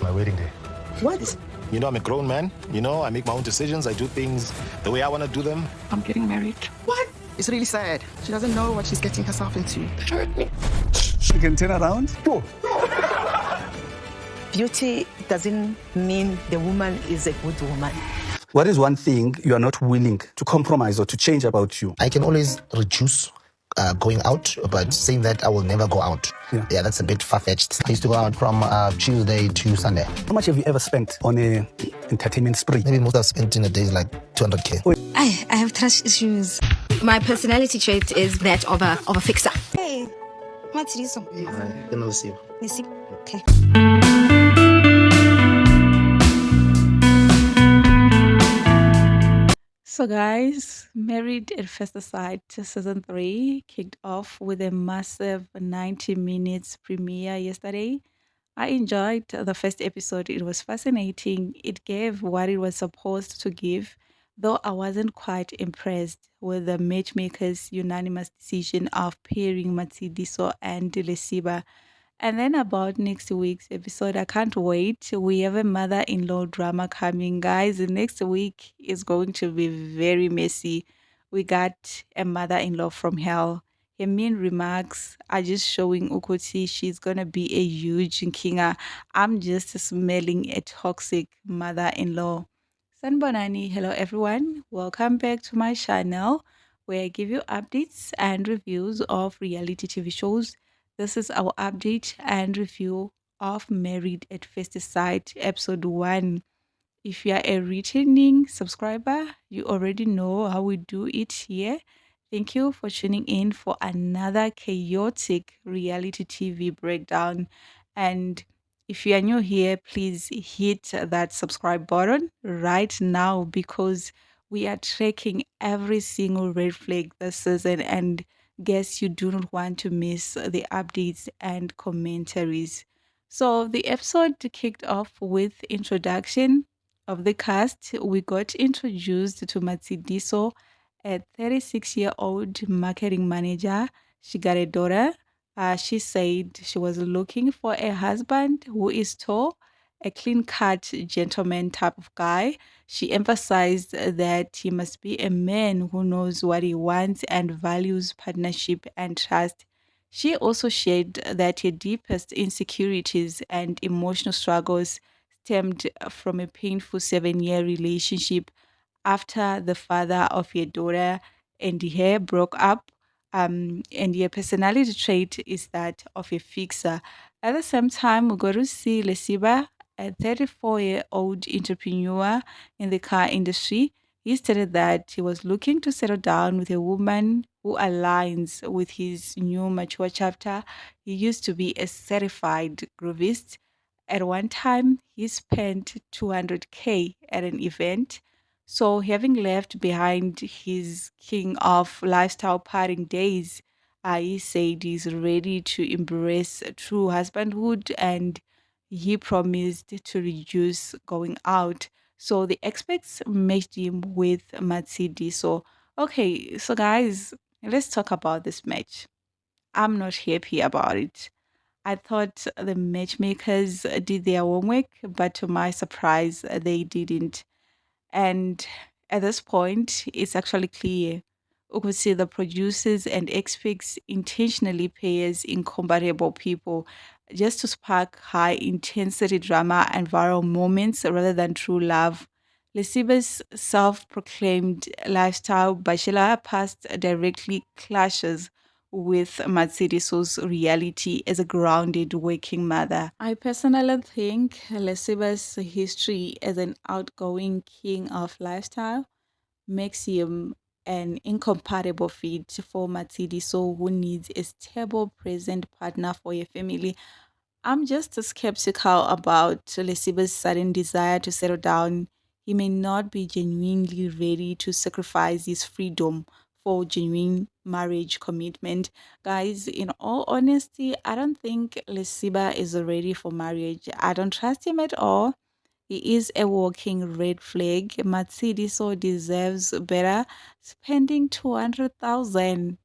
my wedding day. What? You know, I'm a grown man. You know, I make my own decisions. I do things the way I want to do them. I'm getting married. What? It's really sad. She doesn't know what she's getting herself into. She can turn around? Sure. Beauty doesn't mean the woman is a good woman. What is one thing you are not willing to compromise or to change about you? I can always reduce going out, but saying that I will never go out. Yeah, that's a bit far-fetched. I used to go out from Tuesday to Sunday. How much have you ever spent on a entertainment spree? Maybe most I've spent in a day is like 200K. I have trust issues. My personality trait is that of a fixer. Hey, what's this? Then I'll see you. You see? Okay. So guys, Married at First Sight season 3 kicked off with a massive 90 minutes premiere yesterday. I enjoyed the first episode. It was fascinating. It gave what it was supposed to give, though I wasn't quite impressed with the matchmakers' unanimous decision of pairing Matsidiso and Lesiba. And then about next week's episode, I can't wait. We have a mother-in-law drama coming, guys. Next week is going to be very messy. We got a mother-in-law from hell. Her mean remarks are just showing Ukuti she's gonna be a huge kinga. I'm just smelling a toxic mother-in-law. Sanbonani, hello everyone. Welcome back to my channel where I give you updates and reviews of reality TV shows. This is our update and review of Married at First Sight episode 1. If you are a returning subscriber, you already know how we do it here. Thank you for tuning in for another chaotic reality TV breakdown. And if you are new here, please hit that subscribe button right now because we are tracking every single red flag this season, and guess you do not want to miss the updates and commentaries. So the episode kicked off with introduction of the cast. We got introduced to Matsidiso, a 36-year-old marketing manager. She got a daughter. She said she was looking for a husband who is tall, a clean-cut gentleman type of guy. She emphasized that he must be a man who knows what he wants and values partnership and trust. She also shared that her deepest insecurities and emotional struggles stemmed from a painful 7-year relationship after the father of her daughter and her broke up. And her personality trait is that of a fixer. At the same time, we got to see Lesiba, a 34-year-old entrepreneur in the car industry. He stated that he was looking to settle down with a woman who aligns with his new mature chapter. He used to be a certified groovist. At one time, he spent 200K at an event. So, having left behind his king of lifestyle partying days, he said he's ready to embrace true husbandhood, and he promised to reduce going out. So the experts matched him with Matsidi. So, okay, so guys, let's talk about this match. I'm not happy about it. I thought the matchmakers did their homework, but to my surprise, they didn't. And at this point, it's actually clear. You could see the producers and experts intentionally pairs incomparable people just to spark high intensity drama and viral moments rather than true love. Lesiba's self proclaimed lifestyle bachelor past directly clashes with Matsiriso's reality as a grounded working mother. I personally think Lesiba's history as an outgoing king of lifestyle makes him an incompatible fit for Matsidiso, who needs a stable present partner for a family. I'm just skeptical about Lesiba's sudden desire to settle down. He may not be genuinely ready to sacrifice his freedom for genuine marriage commitment. Guys, in all honesty, I don't think Lesiba is ready for marriage. I don't trust him at all. He is a walking red flag. Matsidiso deserves better. Spending 200,000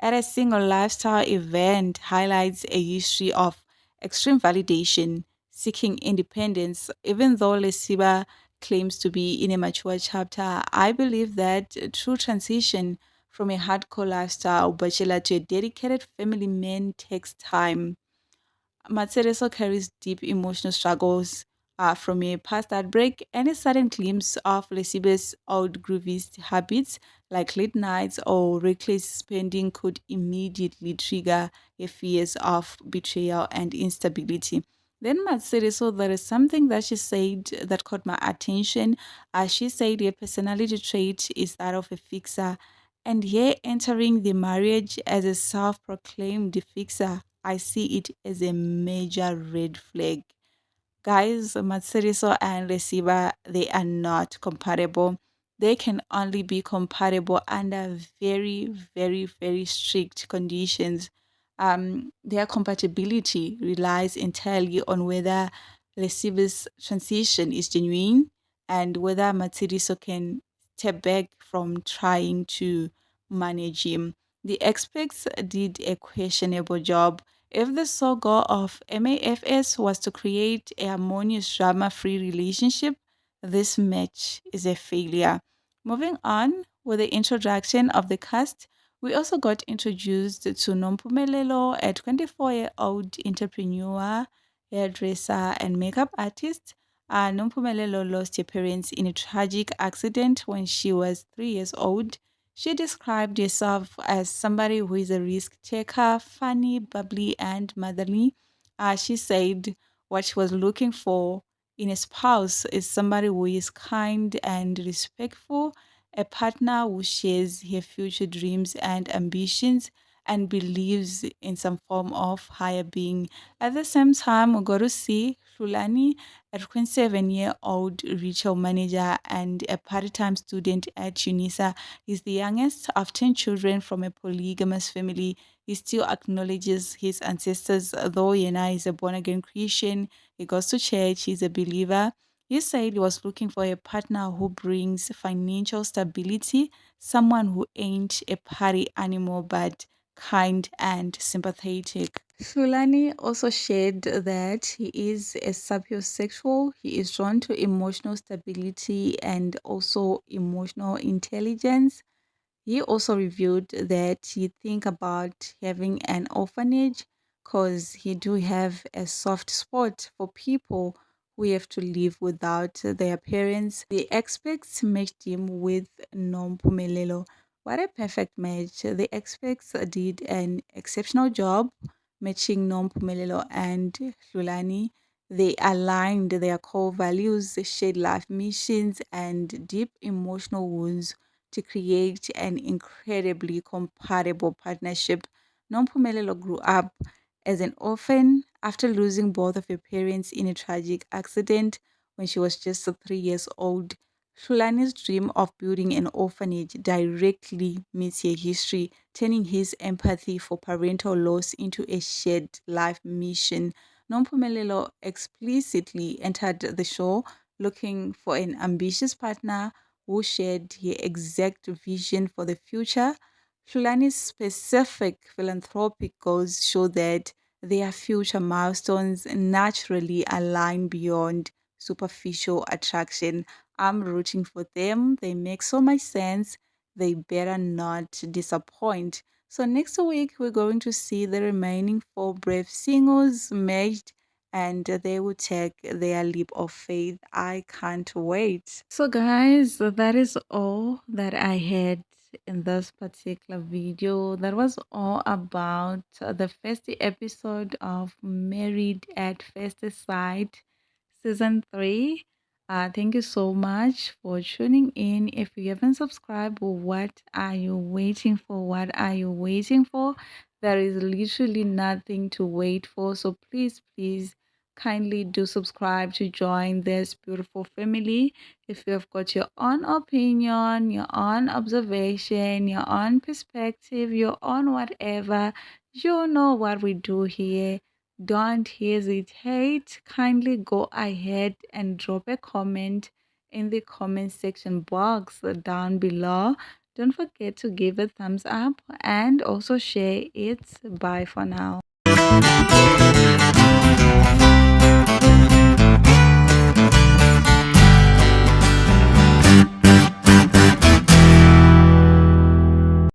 at a single lifestyle event highlights a history of extreme validation, seeking independence. Even though Lesiba claims to be in a mature chapter, I believe that true transition from a hardcore lifestyle bachelor to a dedicated family man takes time. Matsereso carries deep emotional struggles from a past heartbreak and a sudden glimpse of Lesibe's old groovy habits like late nights or reckless spending could immediately trigger a fears of betrayal and instability. Then Matsereso, there is something that she said that caught my attention. She said her personality trait is that of a fixer, and here entering the marriage as a self-proclaimed fixer, I see it as a major red flag. Guys, Matsuriso and Resiba, they are not compatible. They can only be compatible under very, very, very strict conditions. Their compatibility relies entirely on whether Resiba's transition is genuine and whether Matsuriso can step back from trying to manage him. The experts did a questionable job. If the sole goal of MAFS was to create a harmonious drama free relationship, this match is a failure. Moving on with the introduction of the cast, we also got introduced to Nompumelelo, a 24-year-old entrepreneur, hairdresser, and makeup artist. Nompumelelo lost her parents in a tragic accident when she was 3 years old. She described herself as somebody who is a risk taker, funny, bubbly, and motherly. She said what she was looking for in a spouse is somebody who is kind and respectful, a partner who shares her future dreams and ambitions and believes in some form of higher being. At the same time, we got to see Shulani, a 27-year-old retail manager and a part-time student at UNISA. He's the youngest of 10 children from a polygamous family. He still acknowledges his ancestors, though Yena is a born again Christian. He goes to church, he's a believer. He said he was looking for a partner who brings financial stability, someone who ain't a party animal but kind and sympathetic. Fulani also shared that he is a sapiosexual. He is drawn to emotional stability and also emotional intelligence. He also revealed that he think about having an orphanage because he do have a soft spot for people who have to live without their parents. The experts matched him with Nompumelelo. What a perfect match. The experts did an exceptional job matching Nompumelelo and Lulani. They aligned their core values, shared life missions, and deep emotional wounds to create an incredibly compatible partnership. Nompumelelo grew up as an orphan after losing both of her parents in a tragic accident when she was just 3 years old. Shulani's dream of building an orphanage directly meets her history, turning his empathy for parental loss into a shared life mission. Nompumelelo explicitly entered the show looking for an ambitious partner who shared her exact vision for the future. Shulani's specific philanthropic goals show that their future milestones naturally align beyond superficial attraction. I'm rooting for them. They make so much sense. They better not disappoint. So next week we're going to see the remaining 4 brave singles merged and they will take their leap of faith. I can't wait. So guys, that is all that I had in this particular video. That was all about the first episode of Married at First Sight season 3. Thank you so much for tuning in. If you haven't subscribed, what are you waiting for? What are you waiting for? There is literally nothing to wait for. So please, please kindly do subscribe to join this beautiful family. If you have got your own opinion, your own observation, your own perspective, your own whatever, you know what we do here. Don't hesitate. Kindly go ahead and drop a comment in the comment section box down below. Don't forget to give a thumbs up and also share it. Bye for now.